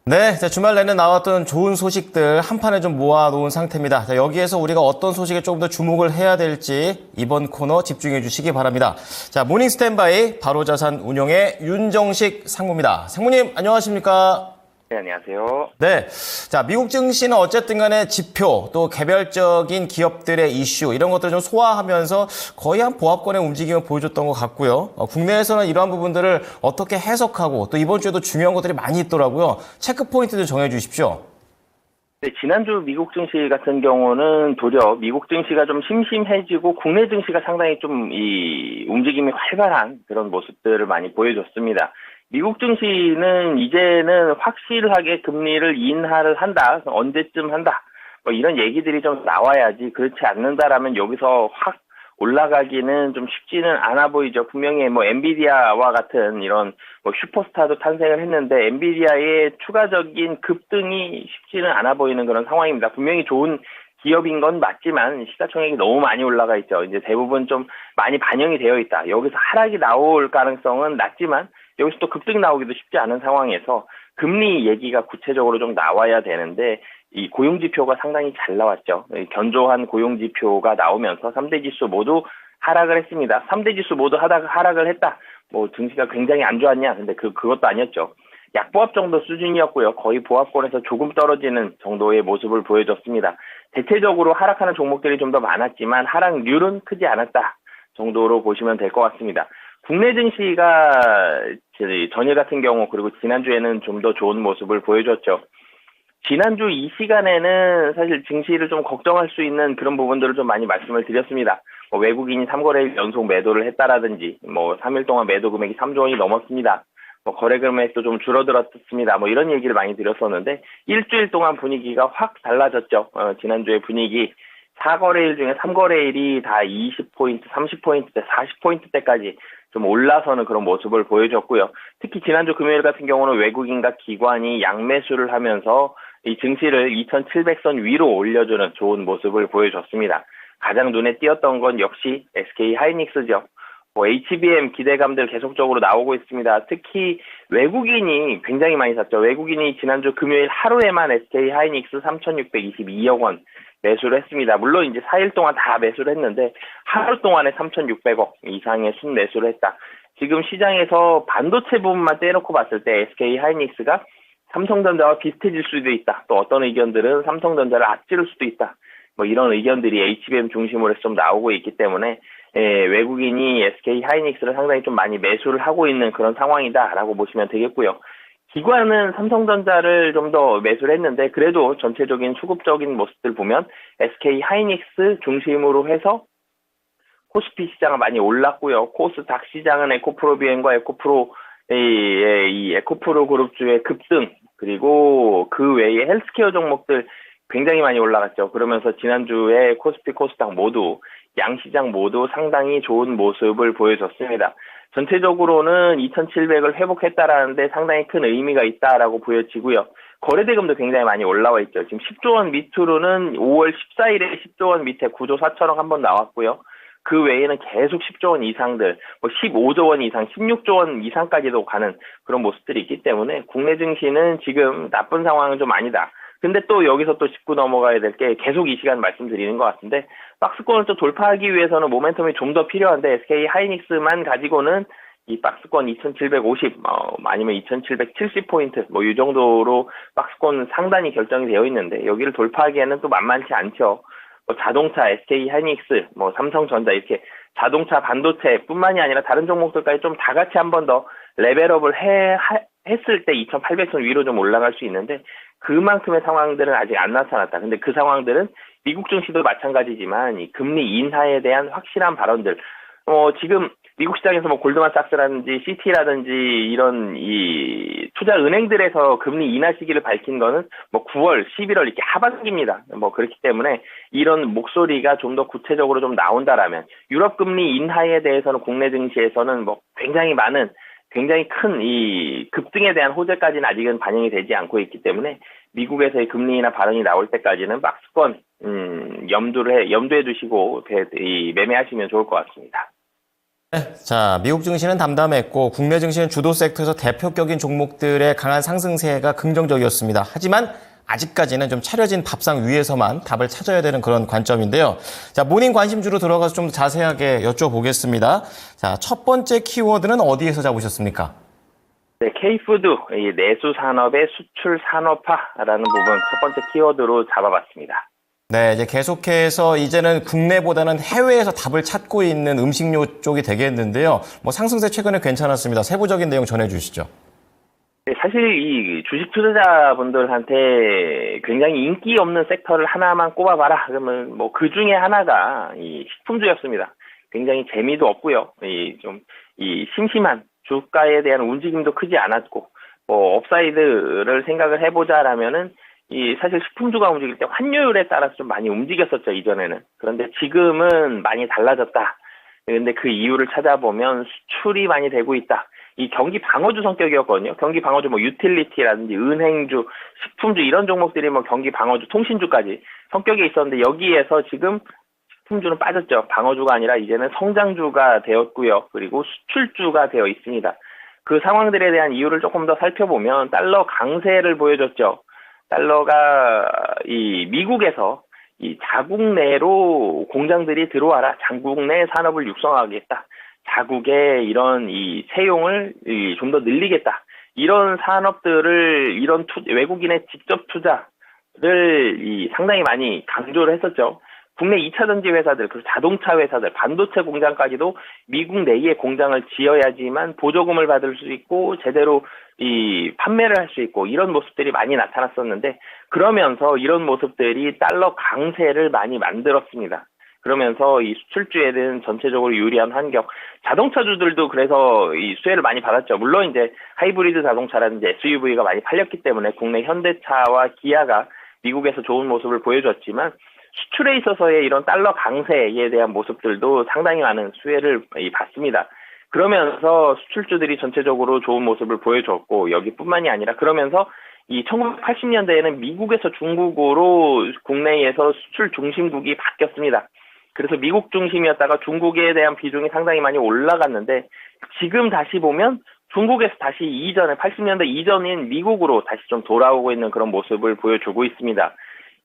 네, 자, 주말 내내 나왔던 좋은 소식들 한 판에 좀 모아놓은 상태입니다. 자, 여기에서 우리가 어떤 소식에 조금 더 주목을 해야 될지 이번 코너 집중해 주시기 바랍니다. 자, 모닝 스탠바이 바로자산 운용의 윤정식 상무입니다. 상무님, 안녕하십니까? 네, 안녕하세요. 네, 자, 미국 증시는 어쨌든 간에 지표, 또 개별적인 기업들의 이슈, 이런 것들을 좀 소화하면서 거의 한 보합권의 움직임을 보여줬던 것 같고요. 국내에서는 이러한 부분들을 어떻게 해석하고 또 이번 주에도 중요한 것들이 많이 있더라고요. 체크 포인트들 정해 주십시오. 네, 지난주 미국 증시 같은 경우는 도리어 미국 증시가 좀 심심해지고 국내 증시가 상당히 좀 이 움직임이 활발한 그런 모습들을 많이 보여줬습니다. 미국 증시는 이제는 확실하게 금리를 인하를 한다, 언제쯤 한다, 뭐 이런 얘기들이 좀 나와야지. 그렇지 않는다라면 여기서 확 올라가기는 좀 쉽지는 않아 보이죠. 분명히 뭐 엔비디아와 같은 이런 뭐 슈퍼스타도 탄생을 했는데 엔비디아의 추가적인 급등이 쉽지는 않아 보이는 그런 상황입니다. 분명히 좋은 기업인 건 맞지만 시가총액이 너무 많이 올라가 있죠. 이제 대부분 좀 많이 반영이 되어 있다. 여기서 하락이 나올 가능성은 낮지만 여기서 또 급등이 나오기도 쉽지 않은 상황에서 금리 얘기가 구체적으로 좀 나와야 되는데 이 고용지표가 상당히 잘 나왔죠. 견조한 고용지표가 나오면서 3대 지수 모두 하락을 했습니다. 3대 지수 모두 하락을 했다. 뭐 증시가 굉장히 안 좋았냐? 근데 그것도 아니었죠. 약보합 정도 수준이었고요. 거의 보합권에서 조금 떨어지는 정도의 모습을 보여줬습니다. 대체적으로 하락하는 종목들이 좀 더 많았지만 하락률은 크지 않았다 정도로 보시면 될 것 같습니다. 국내 증시가 전일 같은 경우 그리고 지난주에는 좀 더 좋은 모습을 보여줬죠. 지난주 이 시간에는 사실 증시를 좀 걱정할 수 있는 그런 부분들을 좀 많이 말씀을 드렸습니다. 뭐 외국인이 3거래일 연속 매도를 했다라든지, 뭐 3일 동안 매도 금액이 3조 원이 넘었습니다. 뭐 거래 금액도 좀 줄어들었습니다. 뭐 이런 얘기를 많이 드렸었는데 일주일 동안 분위기가 확 달라졌죠. 지난주에 분위기 4거래일 중에 3거래일이 다 20포인트, 30포인트대, 40포인트대까지 좀 올라서는 그런 모습을 보여줬고요. 특히 지난주 금요일 같은 경우는 외국인과 기관이 양매수를 하면서 이 증시를 2,700선 위로 올려주는 좋은 모습을 보여줬습니다. 가장 눈에 띄었던 건 역시 SK 하이닉스죠. 뭐 HBM 기대감들 계속적으로 나오고 있습니다. 특히 외국인이 굉장히 많이 샀죠. 외국인이 지난주 금요일 하루에만 SK 하이닉스 3,622억 원 매수를 했습니다. 물론 이제 4일 동안 다 매수를 했는데 하루 동안에 3,600억 이상의 순매수를 했다. 지금 시장에서 반도체 부분만 떼놓고 봤을 때 SK 하이닉스가 삼성전자와 비슷해질 수도 있다. 또 어떤 의견들은 삼성전자를 앞지를 수도 있다. 뭐 이런 의견들이 HBM 중심으로 해서 좀 나오고 있기 때문에 외국인이 SK 하이닉스를 상당히 좀 많이 매수를 하고 있는 그런 상황이다라고 보시면 되겠고요. 기관은 삼성전자를 좀 더 매수를 했는데 그래도 전체적인 수급적인 모습들 보면 SK 하이닉스 중심으로 해서 코스피 시장은 많이 올랐고요. 코스닥 시장은 에코프로 비행과 에코프로 이 에코프로 그룹주의 급등 그리고 그 외에 헬스케어 종목들 굉장히 많이 올라갔죠. 그러면서 지난주에 코스피 코스닥 모두 양시장 모두 상당히 좋은 모습을 보여줬습니다. 전체적으로는 2,700을 회복했다라는데 상당히 큰 의미가 있다라고 보여지고요. 거래대금도 굉장히 많이 올라와 있죠. 지금 10조 원 밑으로는 5월 14일에 10조 원 밑에 9조 4천억 한번 나왔고요. 그 외에는 계속 10조 원 이상들, 뭐 15조 원 이상, 16조 원 이상까지도 가는 그런 모습들이 있기 때문에 국내 증시는 지금 나쁜 상황은 좀 아니다. 근데 또 여기서 또 짚고 넘어가야 될 게 계속 이 시간 말씀드리는 것 같은데 박스권을 또 돌파하기 위해서는 모멘텀이 좀 더 필요한데 SK 하이닉스만 가지고는 이 박스권 2,750 아니면 2,770포인트 뭐 이 정도로 박스권 상단이 결정이 되어 있는데 여기를 돌파하기에는 또 만만치 않죠. 뭐 자동차, SK 하이닉스, 뭐 삼성전자 이렇게 자동차, 반도체뿐만이 아니라 다른 종목들까지 좀 다 같이 한 번 더 레벨업을 했을 때 2,800선 위로 좀 올라갈 수 있는데 그만큼의 상황들은 아직 안 나타났다. 근데 그 상황들은 미국 증시도 마찬가지지만 이 금리 인하에 대한 확실한 발언들. 지금 미국 시장에서 뭐 골드만삭스라든지 시티라든지 이런 이 투자 은행들에서 금리 인하 시기를 밝힌 거는 뭐 9월, 11월 이렇게 하반기입니다. 뭐 그렇기 때문에 이런 목소리가 좀 더 구체적으로 좀 나온다라면 유럽 금리 인하에 대해서는 국내 증시에서는 뭐 굉장히 큰 이 급등에 대한 호재까지는 아직은 반영이 되지 않고 있기 때문에 미국에서의 금리 인하 발언이 나올 때까지는 박스권 염두에 두시고 매매하시면 좋을 것 같습니다. 자, 미국 증시는 담담했고 국내 증시는 주도 섹터에서 대표격인 종목들의 강한 상승세가 긍정적이었습니다. 하지만 아직까지는 좀 차려진 밥상 위에서만 답을 찾아야 되는 그런 관점인데요. 자, 모닝 관심주로 들어가서 좀 더 자세하게 여쭤보겠습니다. 자, 첫 번째 키워드는 어디에서 잡으셨습니까? 네, K푸드, 이 내수 산업의 수출 산업화라는 부분 첫 번째 키워드로 잡아봤습니다. 네, 이제 계속해서 이제는 국내보다는 해외에서 답을 찾고 있는 음식료 쪽이 되겠는데요. 뭐 상승세 최근에 괜찮았습니다. 세부적인 내용 전해주시죠. 네, 사실 이 주식 투자자분들한테 굉장히 인기 없는 섹터를 하나만 꼽아봐라. 그러면 뭐 그 중에 하나가 이 식품주였습니다. 굉장히 재미도 없고요. 이 심심한 주가에 대한 움직임도 크지 않았고, 뭐 업사이드를 생각을 해보자라면은 이 사실 식품주가 움직일 때 환율에 따라서 좀 많이 움직였었죠, 이전에는. 그런데 지금은 많이 달라졌다. 근데 그 이유를 찾아보면 수출이 많이 되고 있다. 이 경기 방어주 성격이었거든요. 경기 방어주 뭐 유틸리티라든지 은행주, 식품주 이런 종목들이 뭐 경기 방어주, 통신주까지 성격이 있었는데 여기에서 지금 식품주는 빠졌죠. 방어주가 아니라 이제는 성장주가 되었고요. 그리고 수출주가 되어 있습니다. 그 상황들에 대한 이유를 조금 더 살펴보면 달러 강세를 보여줬죠. 달러가 이 미국에서 이 자국 내로 공장들이 들어와라. 자국 내 산업을 육성하겠다. 자국의 이런 이 채용을 좀 더 늘리겠다. 이런 산업들을 외국인의 직접 투자를 상당히 많이 강조를 했었죠. 국내 2차 전지 회사들, 그리고 자동차 회사들, 반도체 공장까지도 미국 내에 공장을 지어야지만 보조금을 받을 수 있고 제대로 이 판매를 할 수 있고 이런 모습들이 많이 나타났었는데 그러면서 이런 모습들이 달러 강세를 많이 만들었습니다. 그러면서 이 수출주에는 전체적으로 유리한 환경, 자동차주들도 그래서 이 수혜를 많이 받았죠. 물론 이제 하이브리드 자동차라든지 SUV가 많이 팔렸기 때문에 국내 현대차와 기아가 미국에서 좋은 모습을 보여줬지만 수출에 있어서의 이런 달러 강세에 대한 모습들도 상당히 많은 수혜를 받습니다. 그러면서 수출주들이 전체적으로 좋은 모습을 보여줬고 여기뿐만이 아니라 그러면서 이 1980년대에는 미국에서 중국으로 국내에서 수출 중심국이 바뀌었습니다. 그래서 미국 중심이었다가 중국에 대한 비중이 상당히 많이 올라갔는데 지금 다시 보면 중국에서 다시 80년대 이전인 미국으로 다시 좀 돌아오고 있는 그런 모습을 보여주고 있습니다.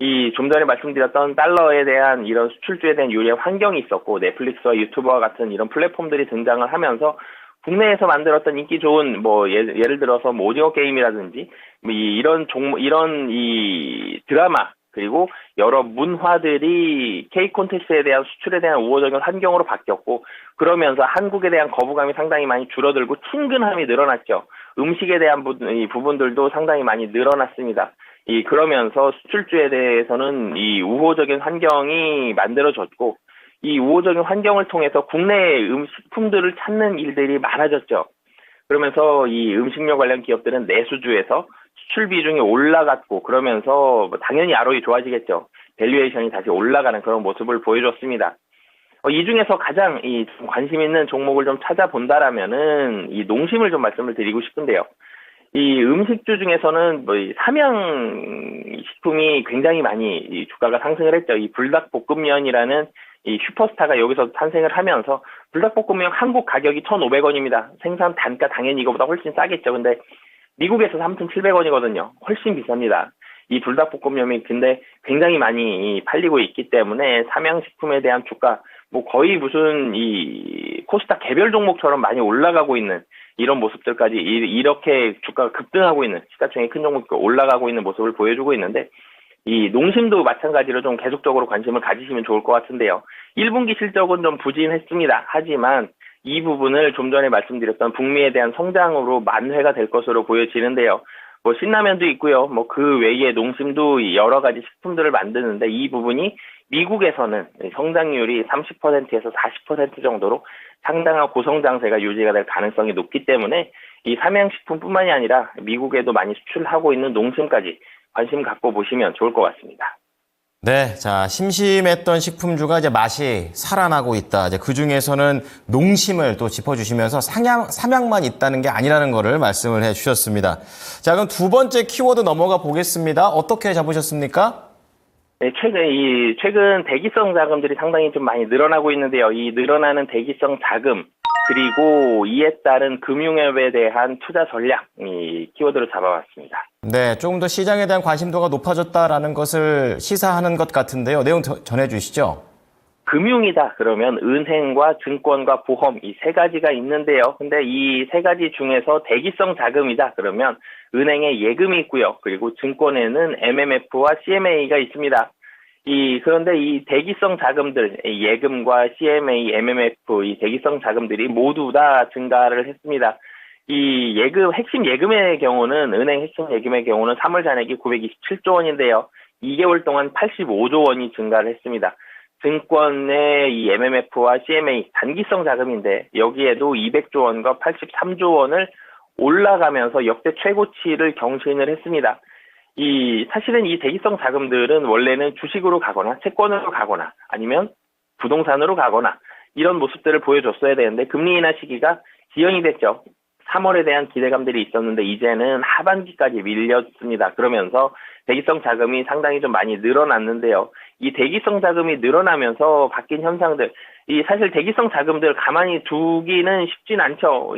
이 좀 전에 말씀드렸던 달러에 대한 이런 수출주에 대한 유리한 환경이 있었고 넷플릭스와 유튜버와 같은 이런 플랫폼들이 등장을 하면서 국내에서 만들었던 인기 좋은 뭐 예를 들어서 뭐 오징어 게임이라든지 이런 드라마 그리고 여러 문화들이 K 콘텐츠에 대한 수출에 대한 우호적인 환경으로 바뀌었고 그러면서 한국에 대한 거부감이 상당히 많이 줄어들고 친근함이 늘어났죠. 음식에 대한 부분들도 상당히 많이 늘어났습니다. 그러면서 수출주에 대해서는 이 우호적인 환경이 만들어졌고 이 우호적인 환경을 통해서 국내의 식품들을 찾는 일들이 많아졌죠. 그러면서 이 음식료 관련 기업들은 내수주에서 수출 비중이 올라갔고 그러면서 당연히 ROE 좋아지겠죠. 밸류에이션이 다시 올라가는 그런 모습을 보여줬습니다. 이 중에서 가장 관심 있는 종목을 좀 찾아본다라면은 이 농심을 좀 말씀을 드리고 싶은데요. 이 음식주 중에서는 이 삼양식품이 굉장히 많이 주가가 상승을 했죠. 이 불닭볶음면이라는 이 슈퍼스타가 여기서 탄생을 하면서 불닭볶음면 한국 가격이 1,500원입니다. 생산 단가 당연히 이거보다 훨씬 싸겠죠. 근데 미국에서 3,700원이거든요. 훨씬 비쌉니다. 이 불닭볶음면이 근데 굉장히 많이 팔리고 있기 때문에 삼양식품에 대한 주가 뭐 거의 무슨 이 코스닥 개별 종목처럼 많이 올라가고 있는 이런 모습들까지 이렇게 주가가 급등하고 있는 시가총액 큰 종목이 올라가고 있는 모습을 보여주고 있는데 이 농심도 마찬가지로 좀 계속적으로 관심을 가지시면 좋을 것 같은데요. 1분기 실적은 좀 부진했습니다. 하지만 이 부분을 좀 전에 말씀드렸던 북미에 대한 성장으로 만회가 될 것으로 보여지는데요. 뭐 신라면도 있고요. 뭐 그 외에 농심도 여러 가지 식품들을 만드는데 이 부분이 미국에서는 성장률이 30%에서 40% 정도로 상당한 고성장세가 유지가 될 가능성이 높기 때문에 이 삼양식품뿐만이 아니라 미국에도 많이 수출하고 있는 농심까지 관심 갖고 보시면 좋을 것 같습니다. 네, 자, 심심했던 식품주가 이제 맛이 살아나고 있다. 이제 그 중에서는 농심을 또 짚어주시면서 삼양만 있다는 게 아니라는 거를 말씀을 해주셨습니다. 자, 그럼 두 번째 키워드 넘어가 보겠습니다. 어떻게 잡으셨습니까? 네, 최근 대기성 자금들이 상당히 좀 많이 늘어나고 있는데요. 이 늘어나는 대기성 자금, 그리고 이에 따른 금융앱에 대한 투자 전략, 이 키워드로 잡아봤습니다. 네, 조금 더 시장에 대한 관심도가 높아졌다라는 것을 시사하는 것 같은데요. 내용 전해주시죠. 금융이다 그러면 은행과 증권과 보험 이 세 가지가 있는데요. 근데 이 세 가지 중에서 대기성 자금이다 그러면 은행에 예금이 있고요. 그리고 증권에는 MMF와 CMA가 있습니다. 그런데 이 대기성 자금들, 이 예금과 CMA, MMF 이 대기성 자금들이 모두 다 증가를 했습니다. 핵심 예금의 경우는, 은행 핵심 예금의 경우는 3월 잔액이 927조 원인데요. 2개월 동안 85조 원이 증가를 했습니다. 증권의 이 MMF와 CMA 단기성 자금인데 여기에도 200조 원과 83조 원을 올라가면서 역대 최고치를 경신을 했습니다. 사실은 이 대기성 자금들은 원래는 주식으로 가거나 채권으로 가거나 아니면 부동산으로 가거나 이런 모습들을 보여줬어야 되는데 금리 인하 시기가 지연이 됐죠. 3월에 대한 기대감들이 있었는데 이제는 하반기까지 밀렸습니다. 그러면서 대기성 자금이 상당히 좀 많이 늘어났는데요. 이 대기성 자금이 늘어나면서 바뀐 현상들, 사실 대기성 자금들 가만히 두기는 쉽진 않죠.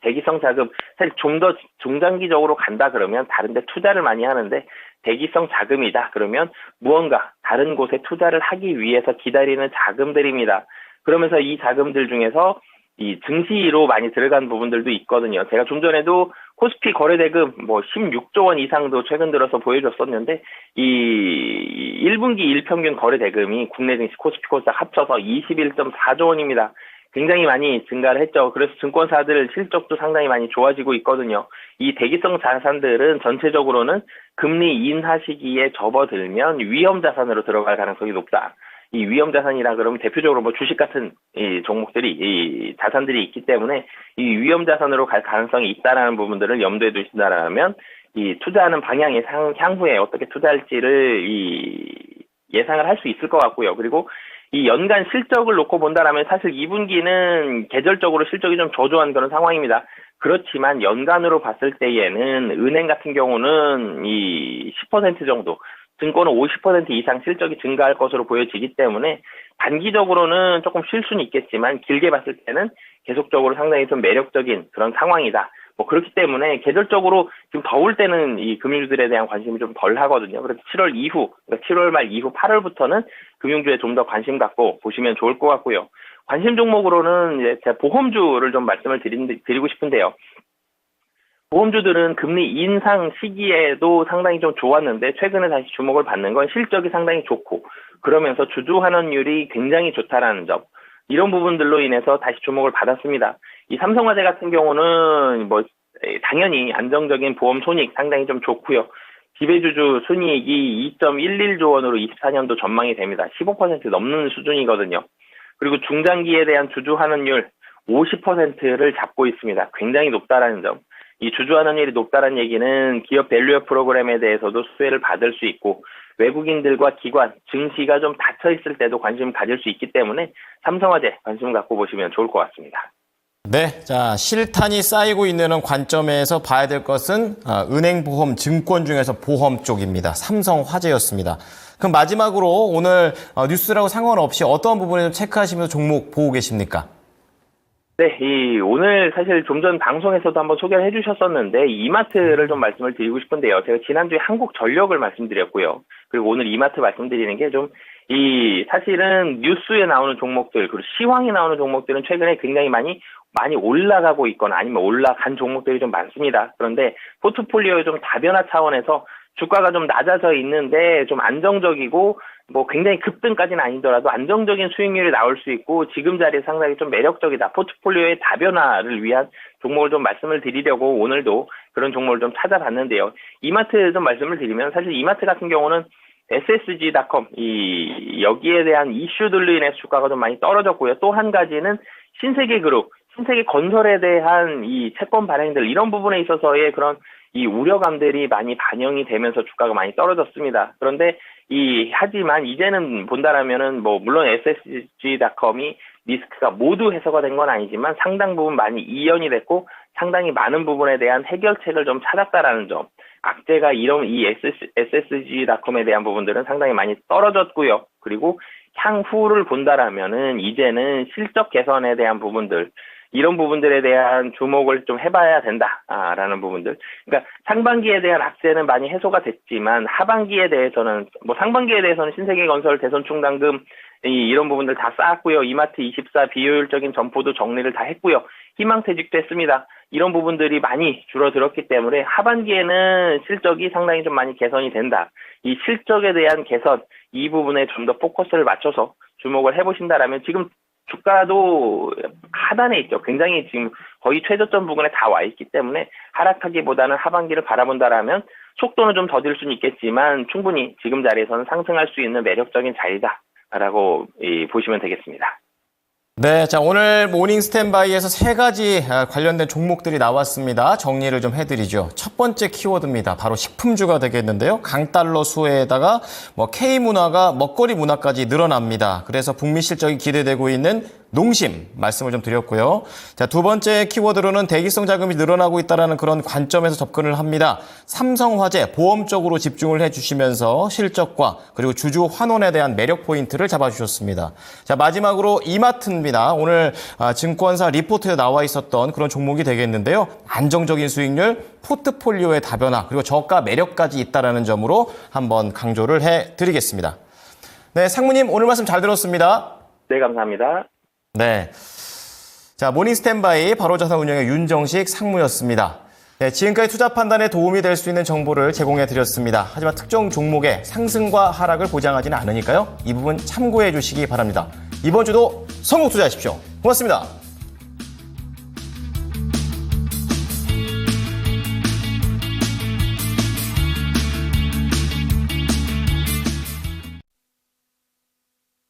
대기성 자금, 사실 좀 더 중장기적으로 간다 그러면 다른 데 투자를 많이 하는데 대기성 자금이다 그러면 무언가 다른 곳에 투자를 하기 위해서 기다리는 자금들입니다. 그러면서 이 자금들 중에서 이 증시로 많이 들어간 부분들도 있거든요. 제가 좀 전에도 코스피 거래대금 16조 원 이상도 최근 들어서 보여줬었는데 이 1분기 일평균 거래대금이 국내 증시 코스피 코스닥 합쳐서 21.4조 원입니다. 굉장히 많이 증가를 했죠. 그래서 증권사들 실적도 상당히 많이 좋아지고 있거든요. 이 대기성 자산들은 전체적으로는 금리 인하 시기에 접어들면 위험 자산으로 들어갈 가능성이 높다. 이 위험 자산이라 그러면 대표적으로 주식 같은 이 종목들이 이 자산들이 있기 때문에 이 위험 자산으로 갈 가능성이 있다라는 부분들을 염두에 두신다라면 이 투자하는 방향이 향후에 어떻게 투자할지를 예상을 할 수 있을 것 같고요. 그리고 이 연간 실적을 놓고 본다라면 사실 2분기는 계절적으로 실적이 좀 저조한 그런 상황입니다. 그렇지만 연간으로 봤을 때에는 은행 같은 경우는 이 10% 정도, 증권은 50% 이상 실적이 증가할 것으로 보여지기 때문에 단기적으로는 조금 쉴 수는 있겠지만 길게 봤을 때는 계속적으로 상당히 좀 매력적인 그런 상황이다. 그렇기 때문에 계절적으로 지금 더울 때는 이 금융주들에 대한 관심이 좀 덜 하거든요. 그래서 7월 이후, 그러니까 7월 말 이후 8월부터는 금융주에 좀 더 관심 갖고 보시면 좋을 것 같고요. 관심 종목으로는 이제 제가 보험주를 좀 말씀을 드리고 싶은데요. 보험주들은 금리 인상 시기에도 상당히 좀 좋았는데 최근에 다시 주목을 받는 건 실적이 상당히 좋고 그러면서 주주 환원율이 굉장히 좋다라는 점, 이런 부분들로 인해서 다시 주목을 받았습니다. 이 삼성화재 같은 경우는 당연히 안정적인 보험 손익 상당히 좀 좋고요. 지배주주 순이익이 2.11조 원으로 24년도 전망이 됩니다. 15% 넘는 수준이거든요. 그리고 중장기에 대한 주주 환원율 50%를 잡고 있습니다. 굉장히 높다라는 점. 이 주주 환원율이 높다는 얘기는 기업 밸류업 프로그램에 대해서도 수혜를 받을 수 있고 외국인들과 기관, 증시가 좀 닫혀 있을 때도 관심 가질 수 있기 때문에 삼성화재 관심 갖고 보시면 좋을 것 같습니다. 네, 자, 실탄이 쌓이고 있는 관점에서 봐야 될 것은 은행, 보험, 증권 중에서 보험 쪽입니다. 삼성화재였습니다. 그럼 마지막으로 오늘 뉴스라고 상관없이 어떤 부분에 좀 체크하시면서 종목 보고 계십니까? 네, 오늘 사실 좀 전 방송에서도 한번 소개를 해주셨었는데 이마트를 좀 말씀을 드리고 싶은데요. 제가 지난주에 한국전력을 말씀드렸고요. 그리고 오늘 이마트 말씀드리는 게 사실은 뉴스에 나오는 종목들, 그리고 시황에 나오는 종목들은 최근에 굉장히 많이 올라가고 있거나 아니면 올라간 종목들이 좀 많습니다. 그런데 포트폴리오의 좀 다변화 차원에서 주가가 좀 낮아져 있는데 좀 안정적이고 굉장히 급등까지는 아니더라도 안정적인 수익률이 나올 수 있고 지금 자리에 상당히 좀 매력적이다. 포트폴리오의 다변화를 위한 종목을 좀 말씀을 드리려고 오늘도 그런 종목을 좀 찾아봤는데요. 이마트 좀 말씀을 드리면 사실 이마트 같은 경우는 ssg.com 여기에 대한 이슈들로 인해서 주가가 좀 많이 떨어졌고요. 또 한 가지는 신세계그룹, 신세계건설에 대한 이 채권 발행들 이런 부분에 있어서의 그런 이 우려감들이 많이 반영이 되면서 주가가 많이 떨어졌습니다. 그런데 하지만 이제는 본다라면은 물론 ssg.com이 리스크가 모두 해소가 된 건 아니지만 상당 부분 많이 이연이 됐고 상당히 많은 부분에 대한 해결책을 좀 찾았다라는 점. 악재가 이 ssg.com에 대한 부분들은 상당히 많이 떨어졌고요. 그리고 향후를 본다라면은 이제는 실적 개선에 대한 부분들, 이런 부분들에 대한 주목을 좀 해봐야 된다라는 부분들. 그러니까 상반기에 대한 악재는 많이 해소가 됐지만 하반기에 대해서는 상반기에 대해서는 신세계건설 대선충당금 이런 부분들 다 쌓았고요. 이마트24 비효율적인 점포도 정리를 다 했고요. 희망퇴직도 했습니다. 이런 부분들이 많이 줄어들었기 때문에 하반기에는 실적이 상당히 좀 많이 개선이 된다. 이 실적에 대한 개선, 이 부분에 좀 더 포커스를 맞춰서 주목을 해보신다라면 지금 주가도 하단에 있죠. 굉장히 지금 거의 최저점 부근에 다 와 있기 때문에 하락하기보다는 하반기를 바라본다라면 속도는 좀 더딜 수는 있겠지만 충분히 지금 자리에서는 상승할 수 있는 매력적인 자리다라고 보시면 되겠습니다. 네, 자, 오늘 모닝 스탠바이에서 세 가지 관련된 종목들이 나왔습니다. 정리를 좀 해드리죠. 첫 번째 키워드입니다. 바로 식품주가 되겠는데요. 강달러 수혜에다가 K문화가 먹거리 문화까지 늘어납니다. 그래서 북미 실적이 기대되고 있는 농심 말씀을 좀 드렸고요. 자, 두 번째 키워드로는 대기성 자금이 늘어나고 있다는 그런 관점에서 접근을 합니다. 삼성화재 보험 쪽으로 집중을 해주시면서 실적과 그리고 주주 환원에 대한 매력 포인트를 잡아주셨습니다. 자, 마지막으로 이마트입니다. 오늘 증권사 리포트에 나와 있었던 그런 종목이 되겠는데요. 안정적인 수익률, 포트폴리오의 다변화, 그리고 저가 매력까지 있다는 점으로 한번 강조를 해드리겠습니다. 네, 상무님 오늘 말씀 잘 들었습니다. 네, 감사합니다. 네. 자, 모닝 스탠바이 바로자산 운영의 윤정식 상무였습니다. 네, 지금까지 투자 판단에 도움이 될 수 있는 정보를 제공해 드렸습니다. 하지만 특정 종목의 상승과 하락을 보장하지는 않으니까요. 이 부분 참고해 주시기 바랍니다. 이번 주도 성공 투자하십시오. 고맙습니다.